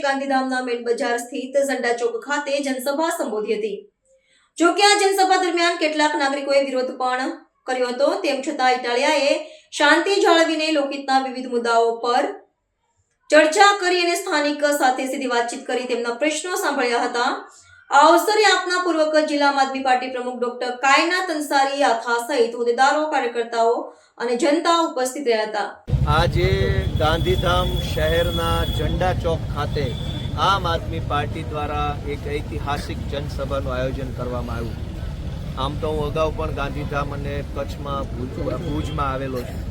ગાંધીધામના મેન બજાર સ્થિત ઝંડા ચોક ખાતે જનસભા સંબોધી હતી। જો કે આ જનસભા દરમિયાન કેટલાક નાગરિકોએ વિરોધ પણ કર્યો હતો, તેમ છતાં ઇટાલિયાએ શાંતિ જાળવીને લોકહિતના વિવિધ મુદ્દાઓ પર ચર્ચા કરી અને સ્થાનિક સાથે સીધી વાતચીત કરી તેમના પ્રશ્નો સાંભળ્યા હતા। આ અવસરે આપના પૂર્વ કચ્છ જિલ્લા આમ આદમી પાર્ટી પ્રમુખ ડોક્ટર કાયનાત અંસારી આથા સહિત હોદ્દેદારો, કાર્યકર્તાઓ અને જનતા ઉપસ્થિત રહ્યા હતા। આજે ગાંધીધામ શહેરના ઝંડા ચોક ખાતે આમ આદમી પાર્ટી દ્વારા એક ઐતિહાસિક જનસભાનું આયોજન કરવામાં આવ્યું। આમ તો હું અગાઉ પણ ગાંધીધામ અને કચ્છમાં ભુજમાં આવેલો છું,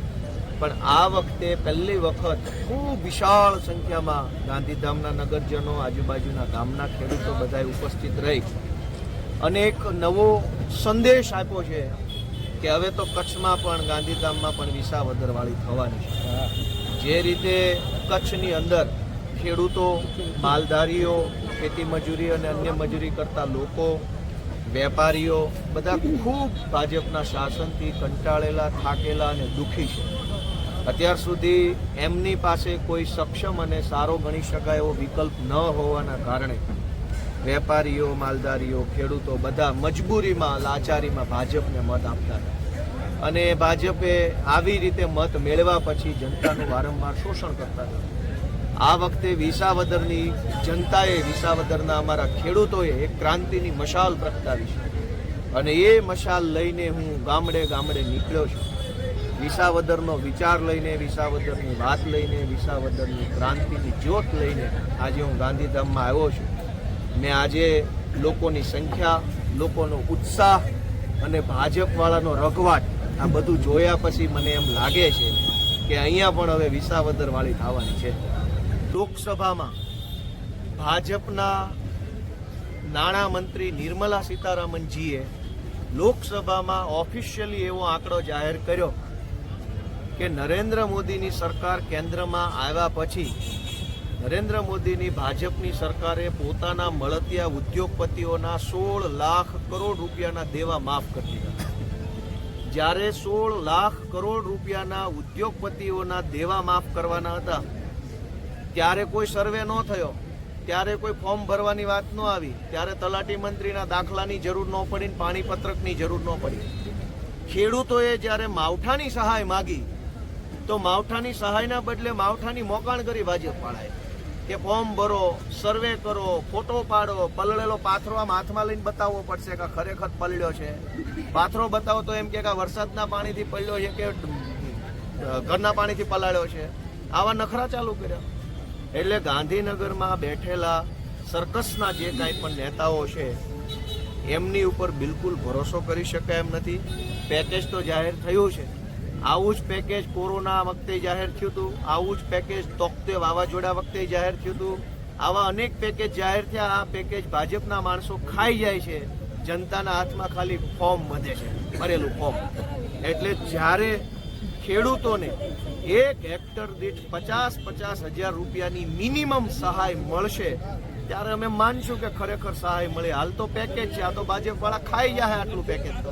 પણ આ વખતે પહેલી વખત ખૂબ વિશાળ સંખ્યામાં ગાંધીધામના નગરજનો, આજુબાજુના ગામના ખેડૂતો બધા ઉપસ્થિત રહી અને એક નવો સંદેશ આપ્યો છે કે હવે તો કચ્છમાં પણ ગાંધીધામમાં પણ વિસાવદરવાળી થવાની છે। જે રીતે કચ્છની અંદર ખેડૂતો, માલધારીઓ, ખેતી મજૂરી અને અન્ય મજૂરી કરતા લોકો, વેપારીઓ બધા ખૂબ ભાજપના શાસનથી કંટાળેલા, થાકેલા અને દુઃખી છે। અત્યાર સુધી એમની પાસે કોઈ સક્ષમ અને સારો ગણી શકાય એવો વિકલ્પ ન હોવાના કારણે વેપારીઓ, માલધારીઓ, ખેડૂતો બધા મજબૂરીમાં, લાચારીમાં ભાજપને મત આપતા હતા અને ભાજપે આવી રીતે મત મેળવ્યા પછી જનતાનું વારંવાર શોષણ કરતા હતા। આ વખતે વિસાવદરની જનતાએ, વિસાવદરના અમારા ખેડૂતોએ એક ક્રાંતિની મશાલ પ્રગટાવી છે અને એ મશાલ લઈને હું ગામડે ગામડે નીકળ્યો છું। વિસાવદરનો વિચાર લઈને, વિસાવદરની વાત લઈને, વિસાવદરની ક્રાંતિની જ્યોત લઈને આજે હું ગાંધીધામમાં આવ્યો છું। મેં આજે લોકોની સંખ્યા, લોકોનો ઉત્સાહ અને ભાજપવાળાનો રઘવાટ આ બધું જોયા પછી મને એમ લાગે છે કે અહીંયા પણ હવે વિસાવદરવાળી થવાની છે। લોકસભામાં ભાજપના નાણામંત્રી નિર્મલા સીતારામનજીએ લોકસભામાં ઓફિશિયલી એવો આંકડો જાહેર કર્યો કે નરેન્દ્ર મોદીની સરકાર કેન્દ્રમાં આવ્યા પછી નરેન્દ્ર મોદીની ભાજપની સરકારે પોતાના મળતિયા ઉદ્યોગપતિઓના 16 લાખ કરોડ રૂપિયાના દેવા માફ કરી દીધા। જ્યારે 16 લાખ કરોડ રૂપિયાના ઉદ્યોગપતિઓના દેવા માફ કરવાના હતા ત્યારે કોઈ સર્વે ન થયો, ત્યારે કોઈ ફોર્મ ભરવાની વાત ન આવી, ત્યારે તલાટી મંત્રીના દાખલાની જરૂર ન પડી, પાણીપત્રકની જરૂર ન પડી। ખેડૂતોએ જ્યારે માવઠાની સહાય માગી તો માવઠાની સહાયના બદલે માવઠાની મોકાણ કરી ભાજપવાળાએ કે ફોર્મ ભરો, સર્વે કરો, ફોટો પાડો, પલળેલો પાથરો આમ હાથમાં લઈને બતાવવો પડશે કે ખરેખર પલળ્યો છે। પાથરો બતાવો તો એમ કે વરસાદના પાણીથી પલળ્યો છે કે ઘરના પાણીથી પલાળ્યો છે। આવા નખરા ચાલુ કર્યા એટલે ગાંધીનગરમાં બેઠેલા સર્કસના જે કાંઈ પણ નેતાઓ છે એમની ઉપર બિલકુલ ભરોસો કરી શકાય એમ નથી। પેકેજ તો જાહેર થયું છે, આવું જ પેકેજ કોરોના વખતે જાહેર થયું હતું, આવું જ પેકેજ તોકતે વાવાઝોડા વખતે જાહેર થયું હતું, આવા અનેક પેકેજ જાહેર થયા। આ પેકેજ ભાજપના માણસો ખાઈ જાય છે, જનતાના હાથમાં ખાલી ફોર્મ વધે છે, ભરેલું ફોર્મ। એટલે જ્યારે ખેડૂતોને 1 હેક્ટર દીઠ 50-50 હજાર રૂપિયાની મિનિમમ સહાય મળશે ત્યારે અમે માનશું કે ખરેખર સહાય મળે। હાલ તો પેકેજ છે, આ તો ભાજપવાળા ખાઈ જાય આટલું પેકેજ તો।